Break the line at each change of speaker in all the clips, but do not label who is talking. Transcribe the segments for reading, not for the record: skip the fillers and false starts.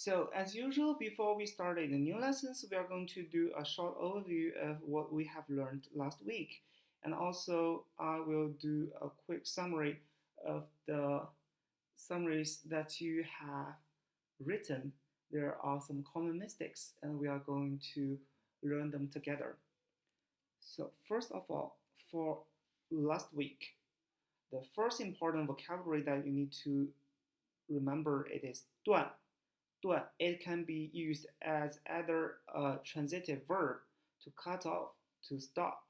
So, as usual, before we start the new lessons, we are going to do a short overview of what we have learned last week. And also, I will do a quick summary of the summaries that you have written. There are some common mistakes, and we are going to learn them together. So, first of all, for last week, the first important vocabulary that you need to remember it is 断. 断. It can be used as either a transitive verb to cut off, to stop,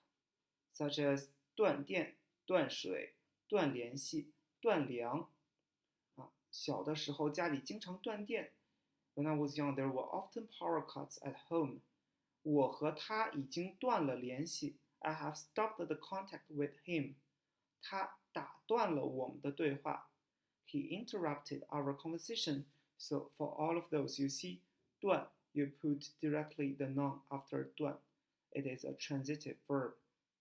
such as 断电、断水、断联系、断粮。小的时候家里经常断电。When I was young, there were often power cuts at home. 我和他已经断了联系。I have stopped the contact with him. 他打断了我们的对话。He interrupted our conversation. So for all of those, you see, 断, you put directly the noun after 断. It is a transitive verb.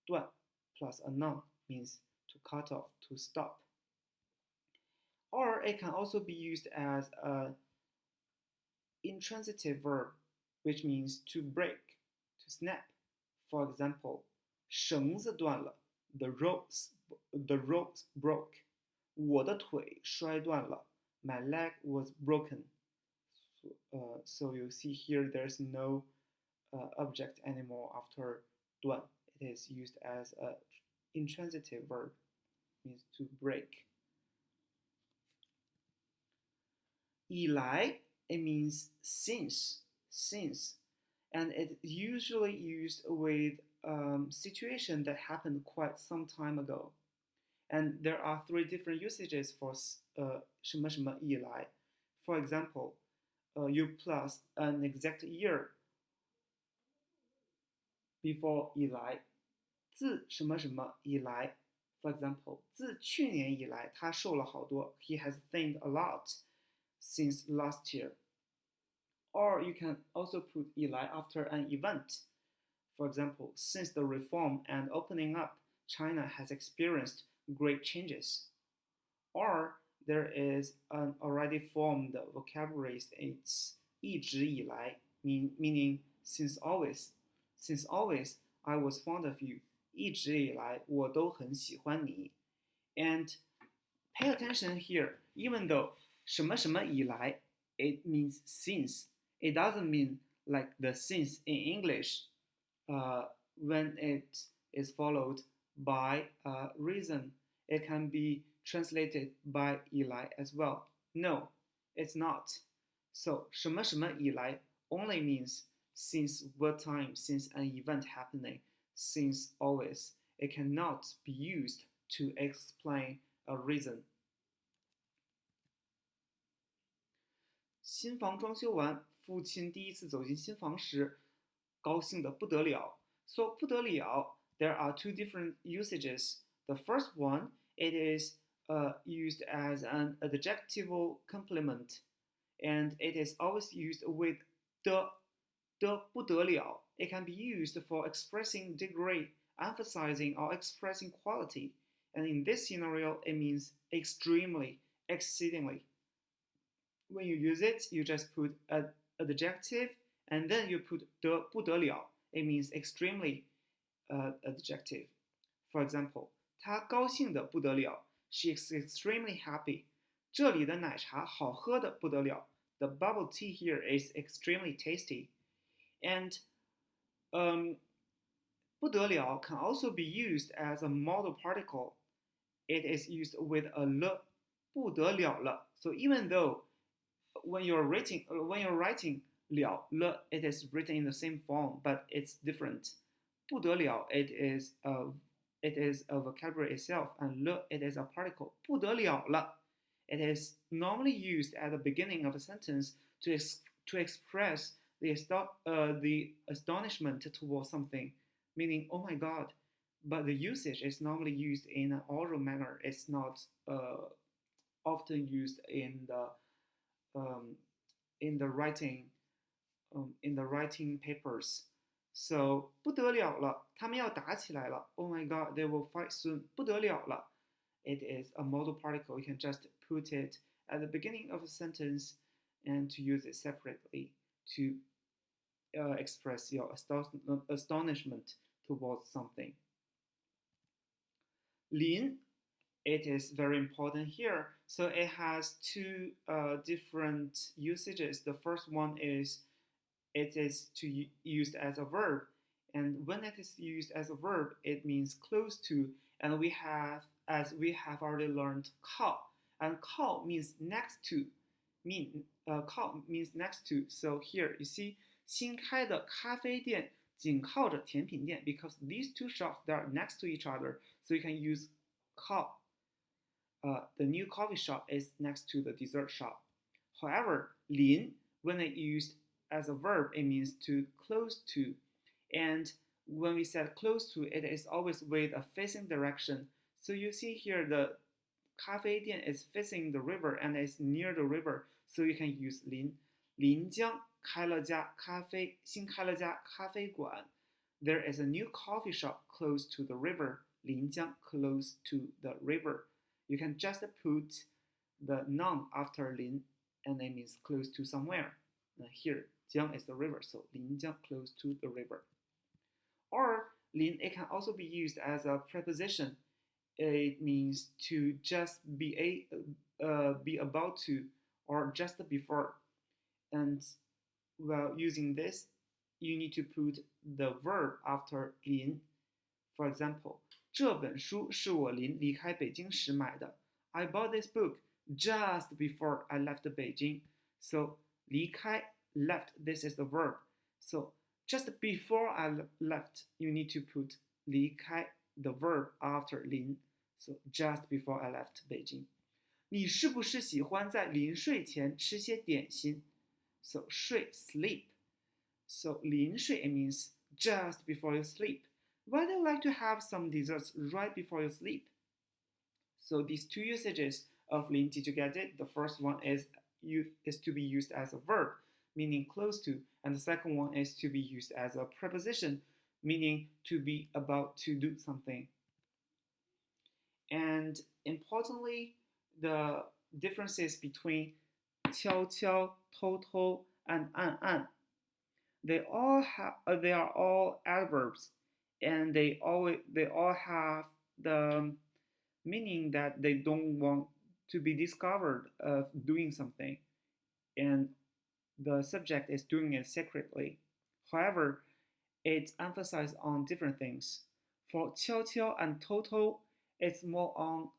断 plus a noun means to cut off, to stop. Or it can also be used as an intransitive verb, which means to break, to snap. For example, 绳子断了, the ropes broke. 我的腿摔断了, my leg was broken. So you see here there's no object anymore after 断. It is used as an intransitive verb, means to break. 以来, it means since, and it's usually used with situation that happened quite some time ago. And there are three different usages for 什么什么以来. For example, you plus an exact year before 以来，自什么什么以来。For example, 自去年以来，他瘦了好多。He has thinned a lot since last year. Or you can also put 以来 after an event. For example, since the reform and opening up, China has experienced great changes. Or there is an already formed vocabulary. It's 一直以来, meaning since always. Since always, I was fond of you. 一直以来我都很喜欢你. And pay attention here. Even though 什么什么以来 it means since. It doesn't mean like the since in English when it is followed by a reason. It can be translated by 以来 as well. No, it's not. So 什么什么以来 only means since what time, since an event happening, since always. It cannot be used to explain a reason. 新房装修完，父亲第一次走进新房时，高兴得不得了。So 不得了, there are two different usages. The first one, it is used as an adjectival complement, and it is always used with 的不得了. It can be used for expressing degree, emphasizing or expressing quality. And in this scenario, it means extremely, exceedingly. When you use it, you just put an adjective and then you put 的不得了. It means extremely adjective. For example, 她高兴得不得了. She is extremely happy. 这里的奶茶好喝得不得了. The bubble tea here is extremely tasty. And 不得了 can also be used as a modal particle. It is used with a 了,不得了了. So even though when you're writing 了, it is written in the same form, but it's different. 不得了, it is a vocabulary itself, and 了, it is a particle. 不得了了, it is normally used at the beginning of a sentence to express the astonishment towards something, meaning, oh my god. But the usage is normally used in an oral manner. It's not often used in the writing papers. So 不得了了，他们要打起来了。Oh my god, they will fight soon. 不得了了. It is a modal particle. You can just put it at the beginning of a sentence and to use it separately to express your astonishment towards something. 临 it is very important here. So it has two different usages. The first one is it is used as a verb, and when it is used as a verb, it means close to. And we have, as we have already learned, 靠, and 靠means next to. 靠 means next to. So here you see 新开的咖啡店紧靠着甜品店 because these two shops they are next to each other. So you can use 靠. The new coffee shop is next to the dessert shop. However, 临 when it used as a verb, it means to close to. And when we said close to, it is always with a facing direction. So you see here the 咖啡店 is facing the river and is near the river. So you can use 临. 临江开了家咖啡，新开了家咖啡馆。There is a new coffee shop close to the river. 临江 close to the river. You can just put the noun after 临 and it means close to somewhere. Here, 江 is the river, so 临江 close to the river. Or 临 it can also be used as a preposition. It means to just be about to or just before. And while using this, you need to put the verb after 临. For example, 这本书是我临离开北京时买的. I bought this book just before I left Beijing. So 离开 left, this is the verb. So just before I left, you need to put 离开 the verb after 临. So just before I left Beijing. 你是不是喜欢在临睡前吃些点心? So 睡 sleep. So 临睡 it means just before you sleep. Why do you like to have some desserts right before you sleep? So these two usages of 临, did you get it? The first one is to be used as a verb, meaning close to, and the second one is to be used as a preposition, meaning to be about to do something. And importantly, the differences between 悄悄, 偷偷, and 暗暗, they are all adverbs, and they all have the meaning that they don't want to be discovered of doing something, and the subject is doing it secretly. However, it emphasizes on different things. For 悄悄 and 偷偷, it's more on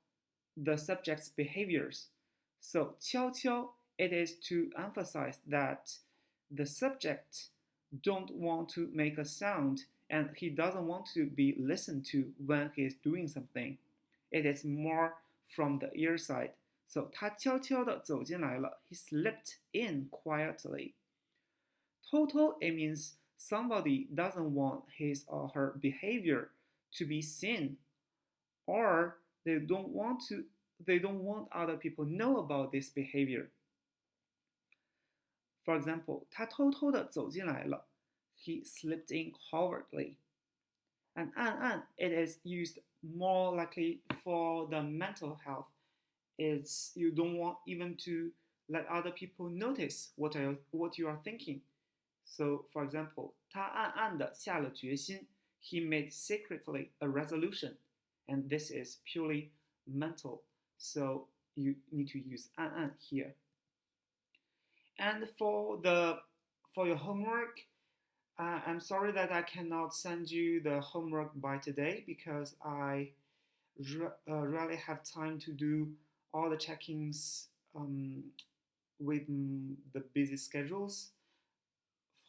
the subject's behaviors. So 悄悄, it is to emphasize that the subject don't want to make a sound and he doesn't want to be listened to when he is doing something. It is more from the ear side. So 他悄悄地走进来了. He slipped in quietly. 偷偷, it means somebody doesn't want his or her behavior to be seen, or they don't want other people know about this behavior. For example, 他偷偷地走进来了. He slipped in covertly. And 暗暗, it is used more likely for the mental health. It's you don't want even to let other people notice what you are thinking. So, for example, 他暗暗地下了决心. He made secretly a resolution. And this is purely mental. So you need to use 暗暗 here. And for your homework, I'm sorry that I cannot send you the homework by today because I rarely have time to do all the checkings with the busy schedules.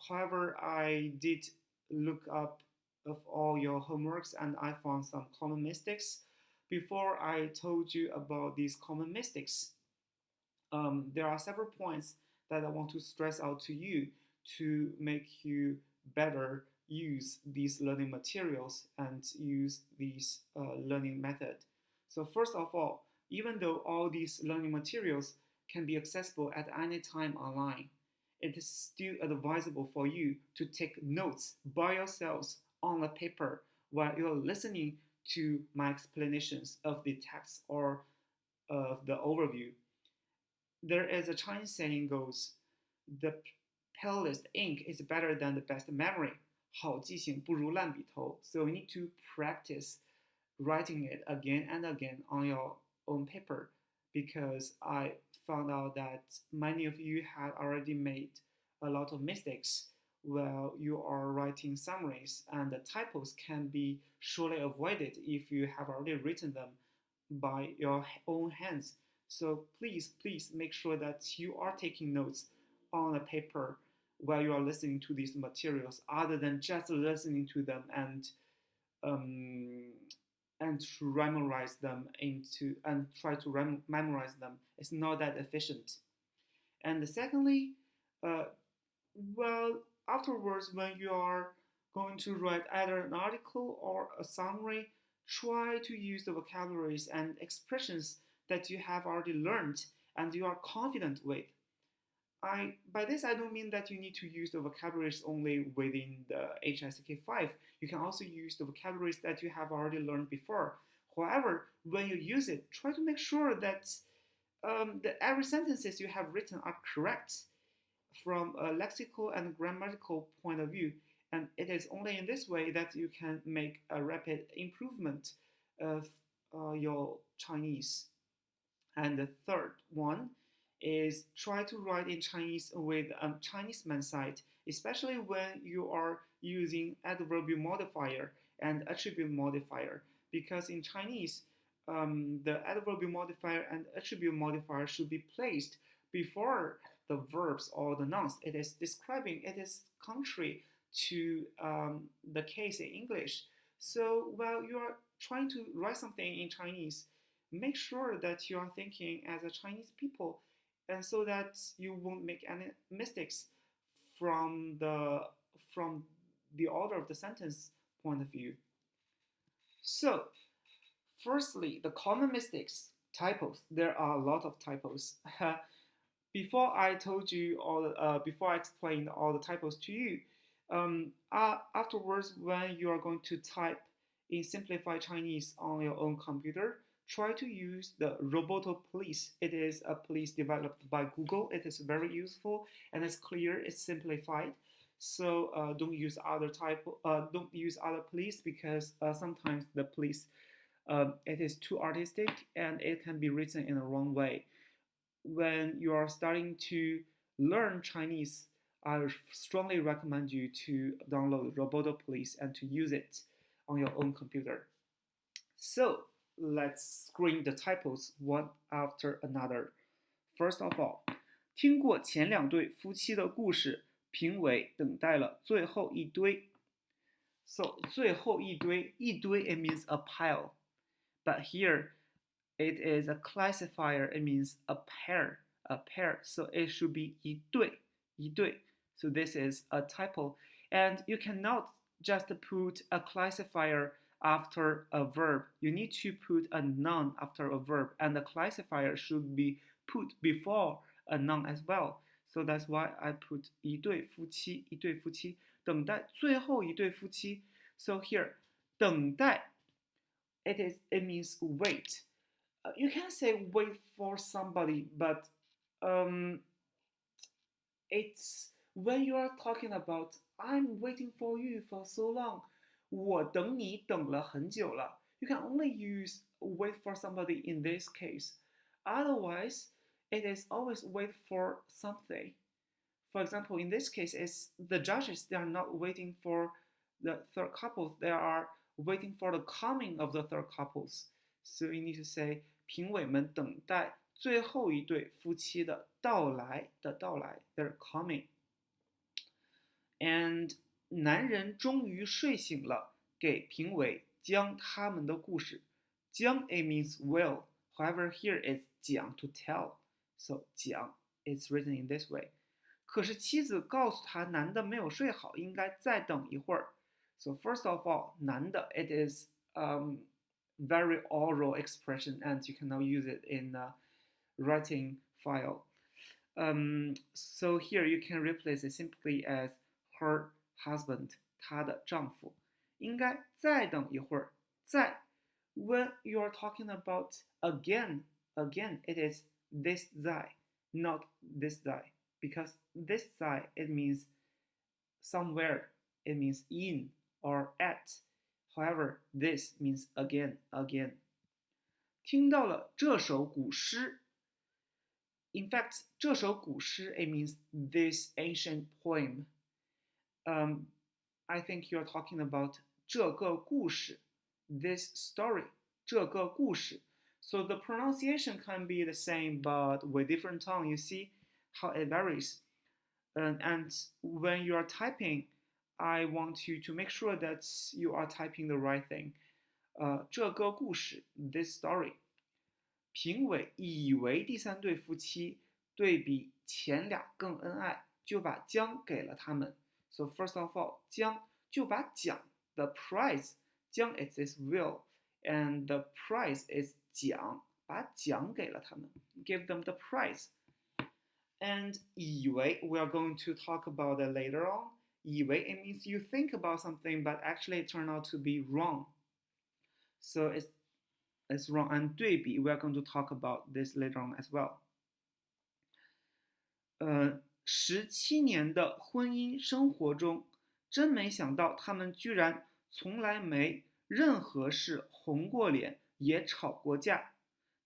However, I did look up of all your homeworks and I found some common mistakes. Before I told you about these common mistakes, there are several points that I want to stress out to you to make you better use these learning materials and use these learning method. So first of all, even though all these learning materials can be accessible at any time online, it is still advisable for you to take notes by yourselves on a paper while you're listening to my explanations of the text or of the overview. There is a Chinese saying goes, The palest ink is better than the best memory. 好记性不如烂笔头. So you need to practice writing it again and again on your own paper because I found out that many of you had already made a lot of mistakes while you are writing summaries, and the typos can be surely avoided if you have already written them by your own hands. So please make sure that you are taking notes on a paper while you are listening to these materials, other than just listening to them um, and to memorize them into and try to memorize them. It's not that efficient. And secondly, uh, well, afterwards, when you are going to write either an article or a summary, try to use the vocabularies and expressions that you have already learned and you are confident with. By this I don't mean that you need to use the vocabularies only within the HSK5. You can also use the vocabularies that you have already learned before. However, when you use it, try to make sure that every sentences you have written are correct from a lexical and grammatical point of view. And it is only in this way that you can make a rapid improvement of your Chinese. And the third one is try to write in Chinese with a Chinese man side, especially when you are using adverbial modifier and attribute modifier. Because in Chinese, the adverbial modifier and attribute modifier should be placed before the verbs or the nouns. It is describing, it is contrary to the case in English. So while you are trying to write something in Chinese, make sure that you are thinking as a Chinese people, and so that you won't make any mistakes from the order of the sentence point of view. So, firstly, the common mistakes, typos. There are a lot of typos. Before I told you all, before I explained all the typos to you, afterwards, when you are going to type in simplified Chinese on your own computer, try to use the Roboto Police. It is a police developed by Google. It is very useful and it's clear. It's simplified. So don't use other police because sometimes the police it is too artistic and it can be written in the wrong way. When you are starting to learn Chinese, I strongly recommend you to download Roboto Police and to use it on your own computer. So let's screen the typos one after another. First of all, 听过前两对夫妻的故事，评委等待了最后一堆。So 最后一堆，一堆 it means a pile, but here it is a classifier. It means a pair, a pair. So it should be 一对，一对. So this is a typo, and you cannot just put a classifier after a verb. You need to put a noun after a verb, and the classifier should be put before a noun as well. So that's why I put 一对夫妻，一对夫妻，等待最后一对夫妻。So here, 等待, it means wait. You can say wait for somebody, but it's when you are talking about I'm waiting for you for so long. 我等你等了很久了. You can only use wait for somebody in this case. Otherwise, it is always wait for something. For example, in this case, it's the judges, they are not waiting for the third couple, they are waiting for the coming of the third couples. So you need to say 评委们等待最后一对夫妻的到来的到来 they're coming. And 男人终于睡醒了，给评委将他们的故事。将 it means will. However, here it's 讲 to tell. So 讲 it's written in this way. 可是妻子告诉他，男的没有睡好，应该再等一会儿。So first of all, 男的 it is very oral expression, and you cannot use it in a writing file. So here you can replace it simply as her husband, 她的丈夫。应该再等一会儿。再 when you are talking about again, it is this 在 not this 在 because this side it means somewhere, it means in or at. However, this means again, again. 听到了这首古诗 In fact, 这首古诗 it means this ancient poem. I think you're talking about 这个故事 this story 这个故事 So the pronunciation can be the same but with different tone. You see how it varies. And when you are typing, I want you to make sure that you are typing the right thing. 这个故事 this story. 评委以为第三对夫妻对比前俩更恩爱，就把奖给了他们。So first of all, 奖就把奖 the prize 奖 is this will and the prize is 奖，把奖给了他们 give them the prize. And 以为 we are going to talk about that later on. 以为 it means you think about something but actually it turned out to be wrong. So it's wrong. And 对比 we are going to talk about this later on as well. 17年的婚姻生活中，真没想到他们居然从来没任何事红过脸，也吵过架。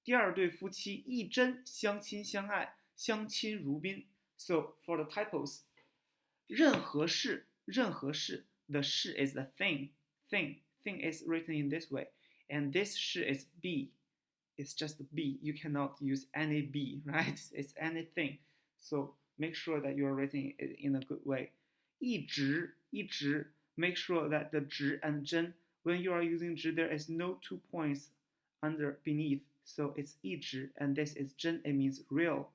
第二对夫妻一真相亲相爱，相亲如宾。So for the typos, 任何事 the 事 is the thing is written in this way, and this 事 is be. It's just be. You cannot use any be, right? It's anything. So make sure that you are writing it in a good way. 一直 make sure that the 直 and 真 when you are using 直 there is no 2 points under beneath. So it's 一直 and this is 真 it means real.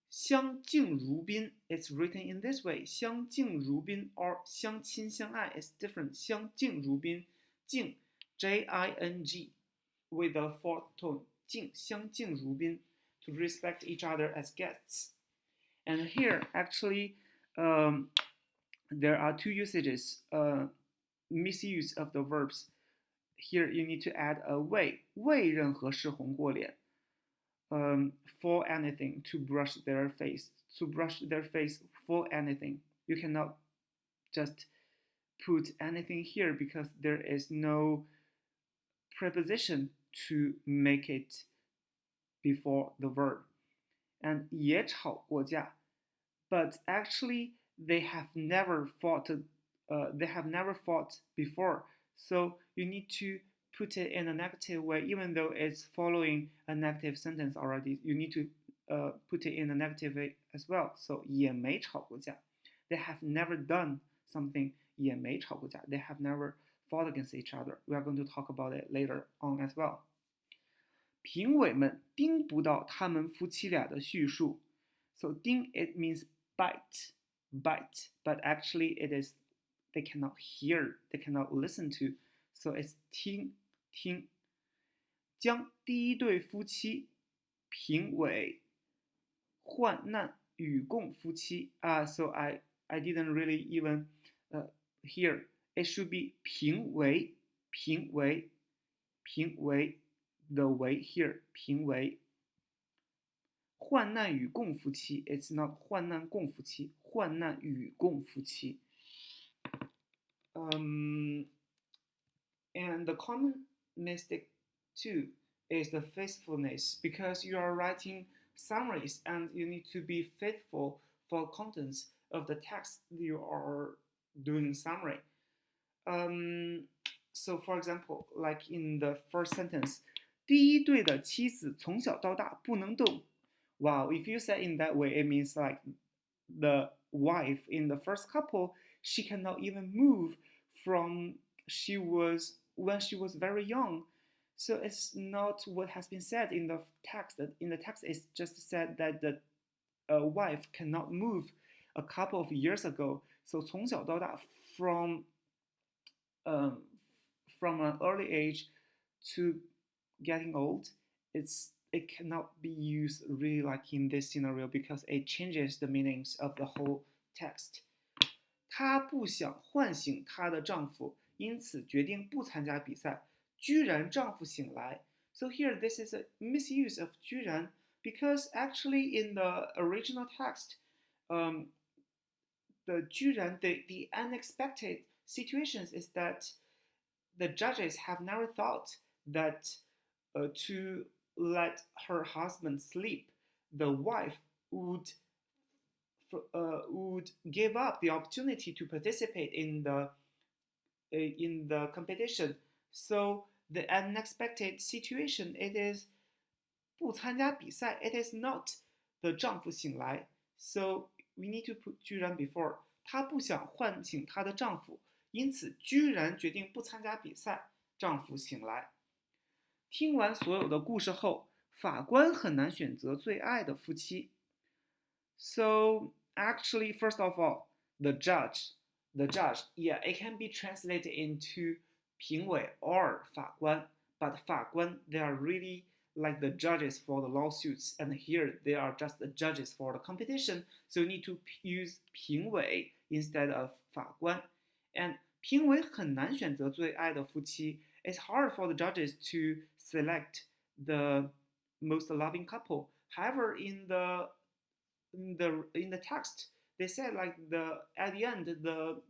相敬如宾 it's written in this way. 相敬如宾 or 相亲相爱 is different. 相敬如宾敬 J-I-N-G with the fourth tone. 敬相敬如宾 to respect each other as guests. And here actually there are two usages, misuse of the verbs. Here you need to add a 为任何事红过脸 for anything, to brush their face for anything. You cannot just put anything here because there is no preposition to make it before the verb. And 也吵过架 but actually they have never fought before. So you need to put it in a negative way, even though it's following a negative sentence already. You need to put it in a negative way as well. So 也没吵过架 they have never done something 也没吵过架 they have never fought against each other. We are going to talk about it later on as well. 评委们盯不到他们夫妻俩的叙述 So 盯 it means bite, but actually it is they cannot hear, they cannot listen to. So it's 听将第一对夫妻评为患难与共夫妻 so I didn't really even hear. It should be 评为 the way here 评为患难与共夫妻 it's not 患难共夫妻患难与共夫妻 and the common mistake too is the faithfulness, because you are writing summaries and you need to be faithful for contents of the text you are doing summary. So for example, like in the first sentence, 第一对的妻子从小到大不能动 Wow, if you say in that way, it means like the wife in the first couple, she cannot even move from when she was very young. So it's not what has been said in the text. In the text, it's just said that the wife cannot move a couple of years ago. So 从小到大 from an early age to getting old, it cannot be used really like in this scenario because it changes the meanings of the whole text. 她不想唤醒她的丈夫，因此决定不参加比赛。居然丈夫醒来。So here this is a misuse of 居然 because actually in the original text, um, the unexpected situations is that the judges have never thought that to let her husband sleep, the wife would give up the opportunity to participate in the competition. So the unexpected situation it is 不参加比赛 it is not the 丈夫醒来 so we need to put 居然 before 她不想唤醒她的丈夫，因此居然决定不参加比赛。丈夫醒来，听完所有的故事后，法官很难选择最爱的夫妻。So actually, first of all, the judge, yeah, it can be translated into 评委 or 法官, but 法官 they are really like the judges for the lawsuits, and here they are just the judges for the competition. So you need to use 评委 instead of 法官。And 评委很难选择最爱的夫妻。It's hard for the judges to select the most loving couple. However, in the text, they said like at the end the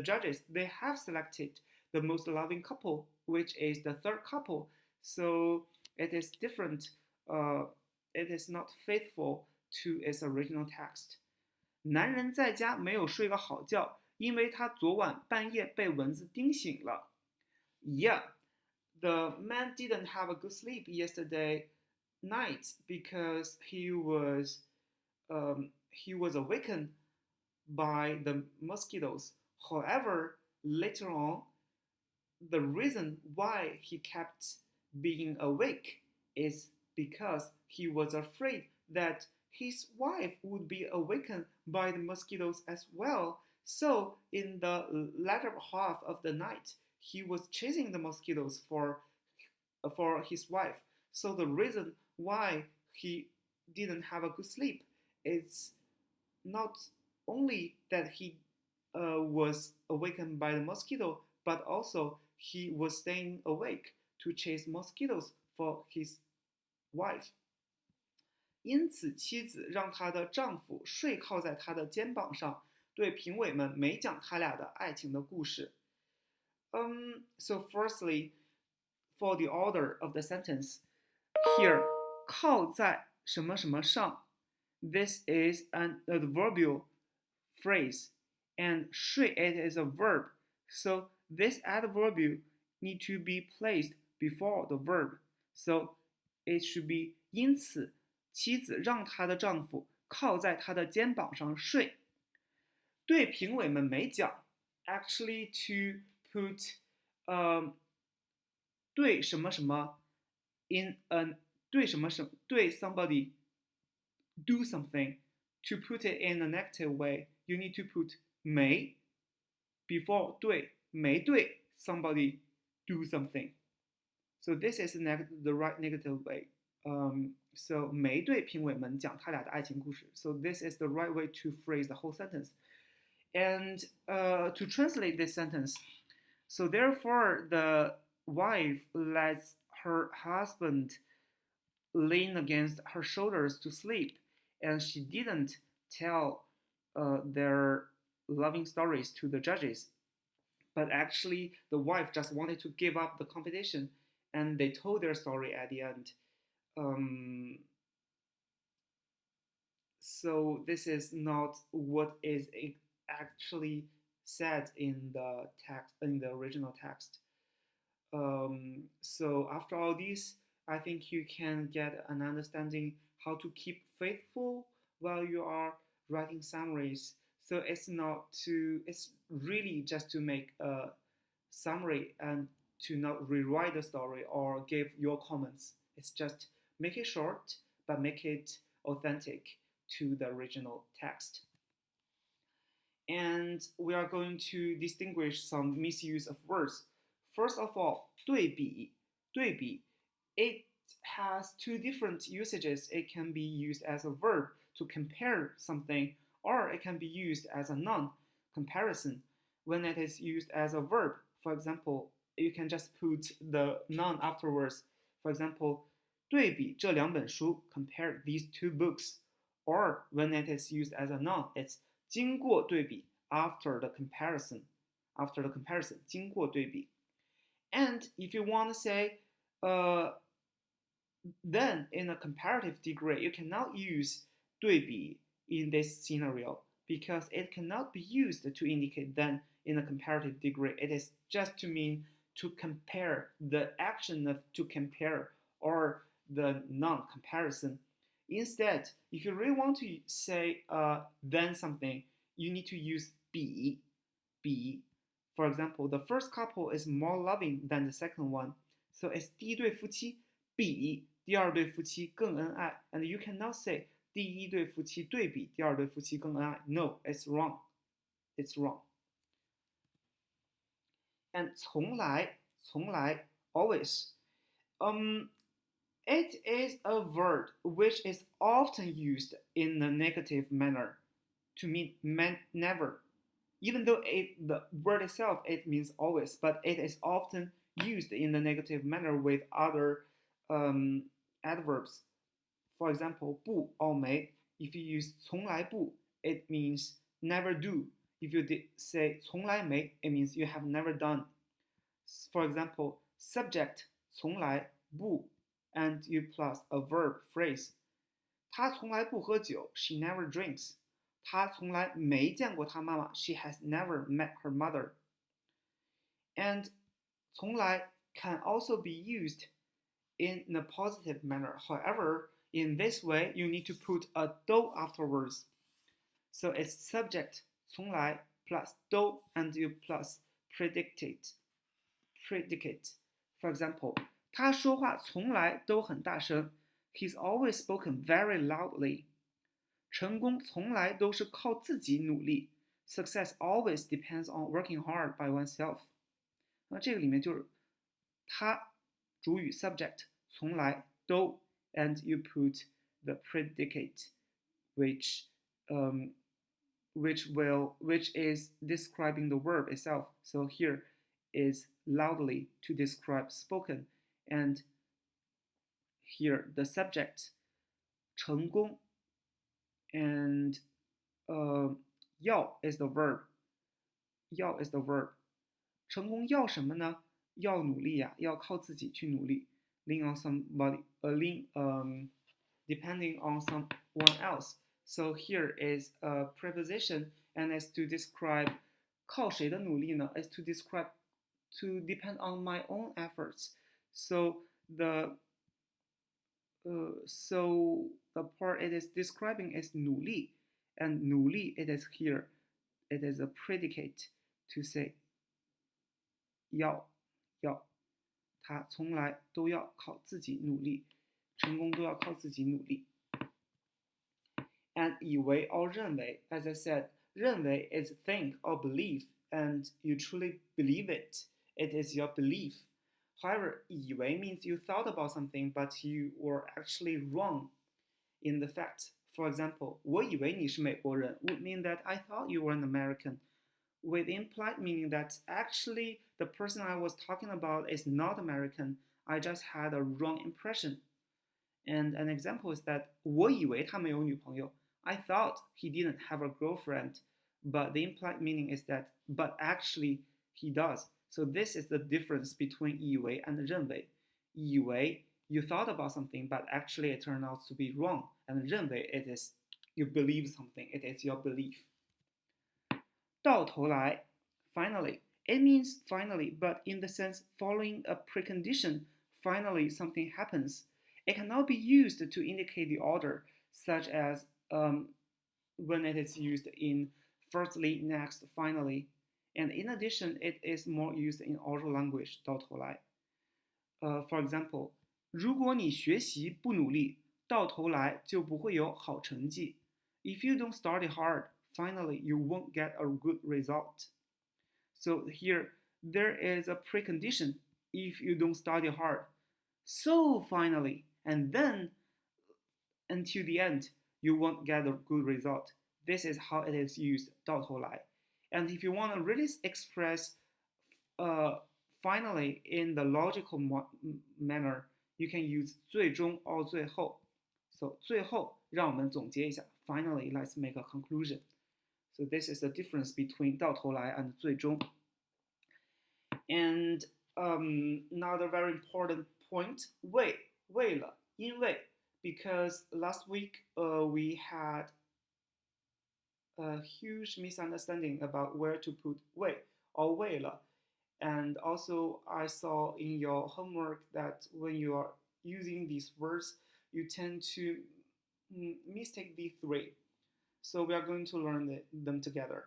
judges they have selected the most loving couple, which is the third couple. So it is different. It is not faithful to its original text. 男人在家没有睡个好觉，因为他昨晚半夜被蚊子叮醒了。Yeah, the man didn't have a good sleep yesterday night because he was awakened by the mosquitoes. However, later on, the reason why he kept being awake is because he was afraid that his wife would be awakened by the mosquitoes as well. So, in the latter half of the night, he was chasing the mosquitoes for his wife. So, the reason why he didn't have a good sleep is not only that he was awakened by the mosquito, but also he was staying awake to chase mosquitoes for his wife. 因此，妻子让她的丈夫睡靠在她的肩膀上，对评委们没讲他俩的爱情的故事。So firstly, for the order of the sentence, here, 靠在什么什么上 this is an adverbial phrase, and 睡 it is a verb. So this adverbial need to be placed before the verb. So it should be 因此，妻子让她的丈夫靠在她的肩膀上睡。对评委们没讲 actually to put 对什么什么 in an 对什么什对 somebody do something, to put it in a negative way, you need to put 没 before 对，没对 somebody do something. So this is the right negative way. So 没对评委们讲他俩的爱情故事. So this is the right way to phrase the whole sentence. And to translate this sentence, so therefore the wife lets her husband lean against her shoulders to sleep, and she didn't tell their loving stories to the judges. But actually, the wife just wanted to give up the competition, and they told their story at the end. So this is not what is actually said in the text in the original text. So after all this, I think you can get an understanding how to keep faithful while you are writing summaries. So it's really just to make a summary and to not rewrite the story or give your comments. It's just make it short, but make it authentic to the original text. And we are going to distinguish some misuse of words. First of all, 对比, it has two different usages. It can be used as a verb to compare something, or it can be used as a noun, comparison. When it is used as a verb, for example, you can just put the noun afterwards. For example, 对比这两本书 compare these two books. Or when it is used as a noun, it's 经过对比 after the comparison. After the comparison, 经过对比. And if you want to say, then in a comparative degree, you cannot use 对比 in this scenario because it cannot be used to indicate then in a comparative degree. It is just to mean to compare, the action of to compare or the non-comparison. Instead, if you really want to say then something, you need to use 比. For example, the first couple is more loving than the second one. So it's 第一对夫妻比第二对夫妻更恩爱。And you cannot say 第一对夫妻对比第二对夫妻更恩爱。No, it's wrong. It's wrong. And 从来 always. It is a word which is often used in a negative manner to mean never. Even though the word itself, it means always, but it is often used in the negative manner with other adverbs. For example, 不 or 没. If you use 从来不, it means never do. If you say 从来没, it means you have never done. For example, subject 从来不 and you plus a verb phrase. 她从来不喝酒, she never drinks. 她从来没见过她妈妈, she has never met her mother. And 从来 can also be used in a positive manner. However, in this way, you need to put a 都 afterwards. So it's subject 从来 plus 都 and you plus predicate. For example, 他说话从来都很大声. He's always spoken very loudly. 成功从来都是靠自己努力. Success always depends on working hard by oneself. 那这个里面就是他主语 subject 从来都 and you put the predicate which is describing the verb itself. So here is loudly to describe spoken, and here the subject 成功 and 要 is the verb. 要 is the verb. 成功要什么呢？要努力呀，要靠自己去努力。Lean on somebody, depending on someone else. So here is a preposition, and it's to describe 靠谁的努力呢？ It's to describe to depend on my own efforts. So the part it is describing is 努力, and 努力 it is here. It is a predicate to say 要他从来都要靠自己努力，成功都要靠自己努力。And 以为 or 认为, as I said, 认为 is think or believe, and you truly believe it. It is your belief. However, 以为 means you thought about something, but you were actually wrong in the fact. For example, 我以为你是美国人 would mean that I thought you were an American, with implied meaning that actually the person I was talking about is not American. I just had a wrong impression. And an example is that 我以为他没有女朋友 I thought he didn't have a girlfriend, but the implied meaning is that but actually he does. So this is the difference between 以为 and 认为. 以为 you thought about something, but actually it turned out to be wrong. And 认为 it is you believe something, it is your belief. 到头来 finally, it means finally, but in the sense following a precondition, finally something happens. It cannot be used to indicate the order, such as when it is used in firstly, next, finally. And in addition, it is more used in oral language, 到头来. For example, 如果你学习不努力，到头来就不会有好成绩. If you don't study hard, finally you won't get a good result. So here, there is a precondition. If you don't study hard, so finally, and then until the end, you won't get a good result. This is how it is used, 到头来. And if you want to really express finally in the logical manner, you can use 最终 or 最后。So 最后让我们总结一下。Finally, let's make a conclusion. So this is the difference between 到头来 and 最终。And another very important point, 为了因为 because last week we had a huge misunderstanding about where to put 为 or 为了 and also I saw in your homework that when you are using these words you tend to mistake the three, so we are going to learn them together.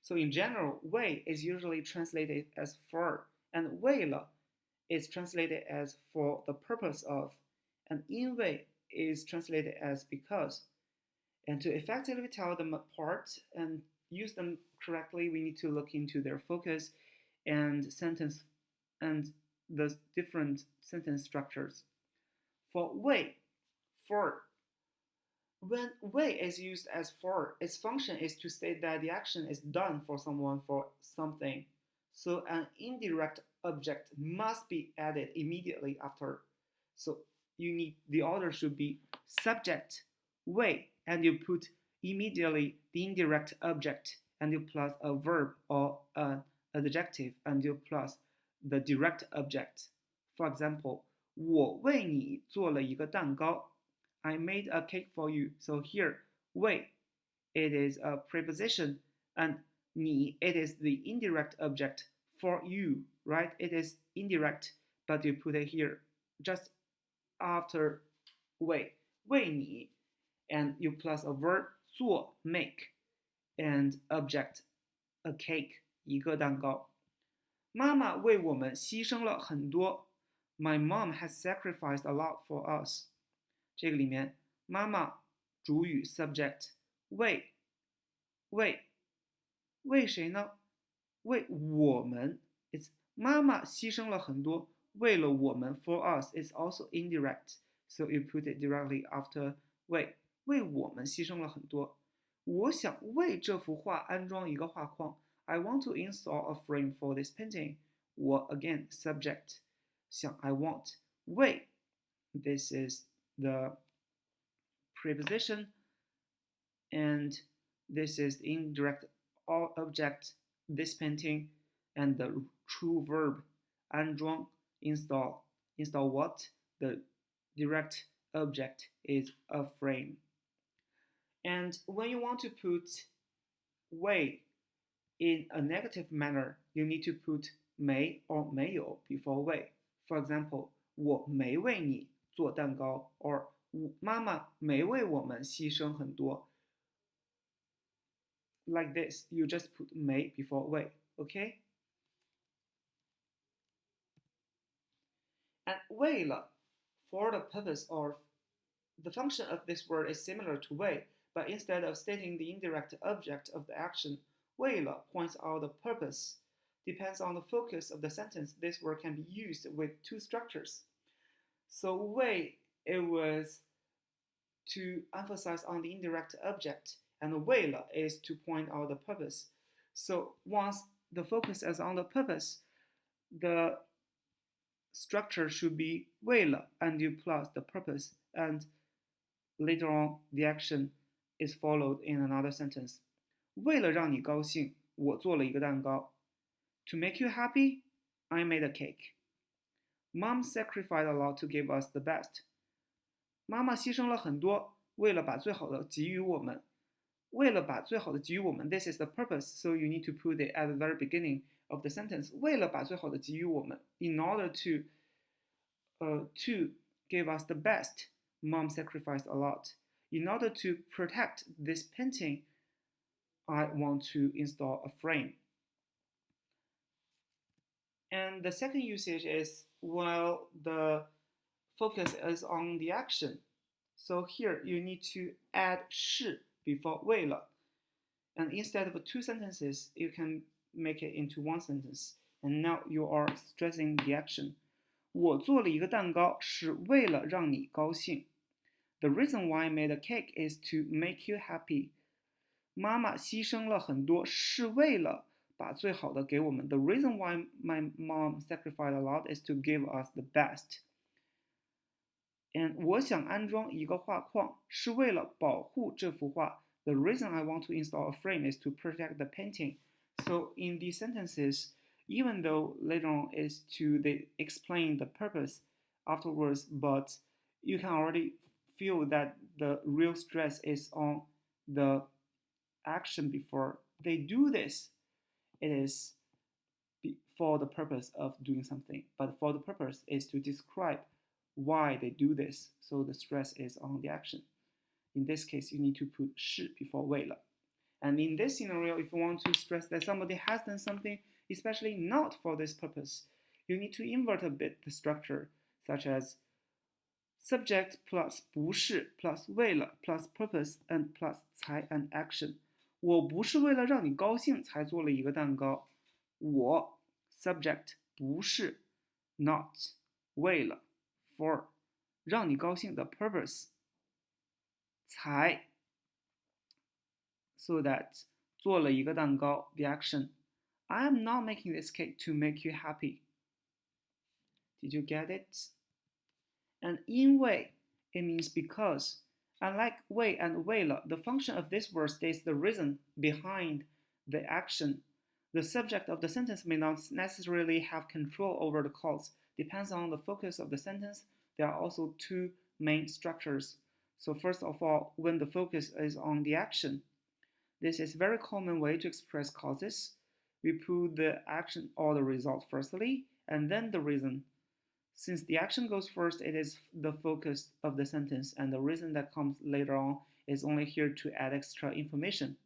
So in general, 为 is usually translated as for, and 为了 is translated as for the purpose of, and 因为 is translated as because. And to effectively tell them apart and use them correctly, we need to look into their focus and sentence and the different sentence structures. For 为, for, when 为 is used as for, its function is to state that the action is done for someone for something. So an indirect object must be added immediately after. So you need, the order should be subject, 为, and you put immediately the indirect object, and you plus a verb or an adjective, and you plus the direct object. For example, 我为你做了一个蛋糕. I made a cake for you. So here, 为, it is a preposition, and 你, it is the indirect object. For you, right? It is indirect, but you put it here just after 为你, and you plus a verb 做 make, and object a cake 一个蛋糕。妈妈为我们牺牲了很多。My mom has sacrificed a lot for us. 这个里面妈妈主语 subject 为谁呢？为我们。It's 妈妈牺牲了很多，为了我们 for us is also indirect, so you put it directly after 为我们牺牲了很多。我想为这幅画安装一个画框。I want to install a frame for this painting. 我 again subject 想 I want 为 this is the preposition, and this is the indirect object, this painting, and the true verb 安装 install what? The direct object is a frame. And when you want to put 为 in a negative manner, you need to put 没 or 没有 before 为. For example, 我没为你做蛋糕 or 妈妈没为我们牺牲很多. Like this, you just put 没 before 为, okay? And 为了 for the purpose of, the function of this word is similar to 为, but instead of stating the indirect object of the action, 为了 points out the purpose. Depends on the focus of the sentence, this word can be used with two structures. So 为, it was to emphasize on the indirect object, and 为了 is to point out the purpose. So once the focus is on the purpose, the structure should be 为了 and you plus the purpose, and later on the action is followed in another sentence. 为了让你高兴，我做了一个蛋糕。To make you happy, I made a cake. Mom sacrificed a lot to give us the best. 妈妈牺牲了很多，为了把最好的给予我们。为了把最好的给予我们 this is the purpose, so you need to put it at the very beginning of the sentence. 为了把最好的给予我们 in order to give us the best, Mom sacrificed a lot. In order to protect this painting, I want to install a frame. And the second usage is, well, the focus is on the action. So here you need to add 是 before 为了. And instead of two sentences, you can make it into one sentence. And now you are stressing the action. 我做了一个蛋糕是为了让你高兴. The reason why I made a cake is to make you happy. 妈妈牺牲了很多是为了把最好的给我们. The reason why my mom sacrificed a lot is to give us the best. And 我想安装一个画框是为了保护这幅画。The reason I want to install a frame is to protect the painting. So in these sentences, even though later on is they explain the purpose afterwards, but you can already feel that the real stress is on the action before they do this. It is for the purpose of doing something, but for the purpose is to describe why they do this. So the stress is on the action. In this case, you need to put 是 before 为了. And in this scenario, if you want to stress that somebody has done something, especially not for this purpose, you need to invert a bit the structure, such as subject plus 不是 plus 为了 plus purpose and plus 才 and action. 我不是为了让你高兴才做了一个蛋糕。我 subject 不是 not 为了 for 让你高兴的 purpose 才 so that 做了一个蛋糕 the action. I am not making this cake to make you happy. Did you get it? And 因为 it means because. Unlike 为 and 为了, the function of this word states the reason behind the action. The subject of the sentence may not necessarily have control over the cause. Depends on the focus of the sentence. There are also two main structures. So first of all, when the focus is on the action, this is a very common way to express causes. We put the action or the result firstly, and then the reason. Since the action goes first, it is the focus of the sentence, and the reason that comes later on is only here to add extra information.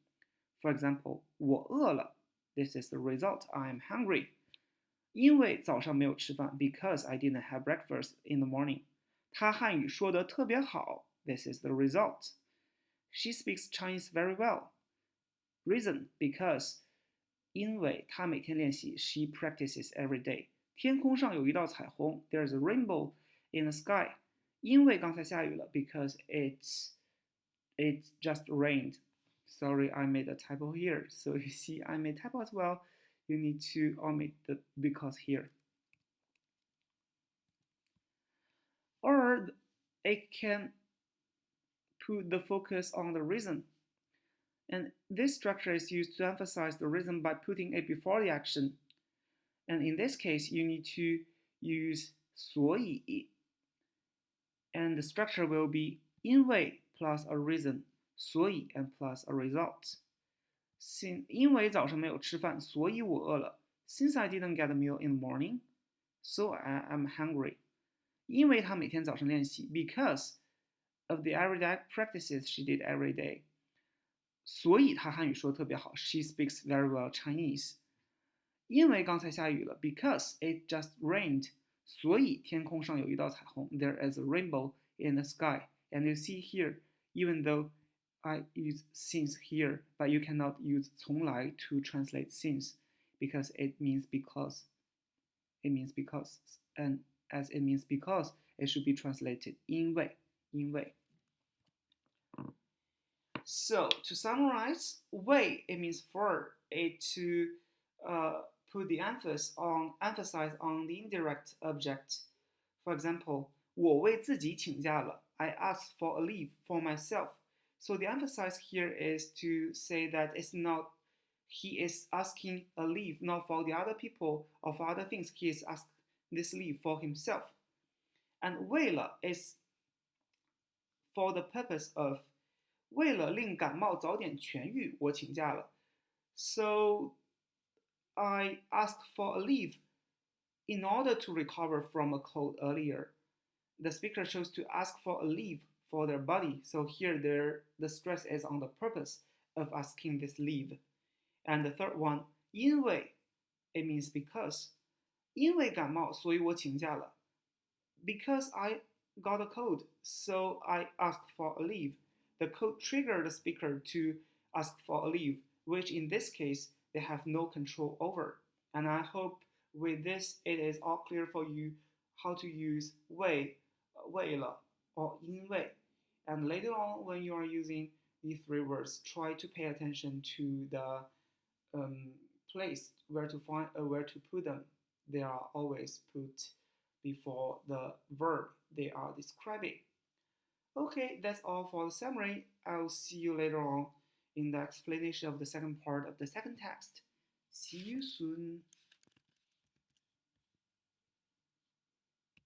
For example, 我饿了. This is the result. I am hungry. 因为早上没有吃饭 because I didn't have breakfast in the morning. 她汉语说得特别好 This is the result. She speaks Chinese very well. Reason because 因为她每天练习 She practices every day. 天空上有一道彩虹 There's a rainbow in the sky. 因为刚才下雨了 because it just rained. Sorry, I made a typo here. So you see, I made typo as well. You need to omit the because here. Or it can put the focus on the reason. And this structure is used to emphasize the reason by putting it before the action. And in this case, you need to use 所以. And the structure will be 因为 plus a reason, 所以 and plus a result. 因为早上没有吃饭，所以我饿了。Since I didn't get a meal in the morning, so I am hungry. 因为她每天早上练习 because of the everyday practices she did every day. 所以她汉语说得特别好 She speaks very well Chinese. 因为刚才下雨了 because it just rained. 所以天空上有一道彩虹 There is a rainbow in the sky. And you see here, even though I use since here, but you cannot use 从来 to translate since because it means because. It means because. And as it means because, it should be translated 因为. So to summarize, 为 it means for it to put the emphasize on the indirect object. For example, 我为自己请假了 I asked for a leave for myself. So the emphasis here is to say that it's not he is asking a leave not for the other people or for other things. He is asking this leave for himself. And 为了 is for the purpose of 为了令感冒早点痊愈，我请假了。So I asked for a leave in order to recover from a cold earlier. The speaker chose to ask for a leave for their body. So here the stress is on the purpose of asking this leave. And the third one, 因为 it means because. 因为感冒，所以我请假了。Because I got a cold, so I asked for a leave. The cold triggered the speaker to ask for a leave, which in this case, they have no control over. And I hope with this, it is all clear for you how to use 为了 or 因为. And later on, when you are using these three words, try to pay attention to the place where to put them. They are always put before the verb they are describing. Okay, that's all for the summary. I'll see you later on in the explanation of the second part of the second text. See you soon.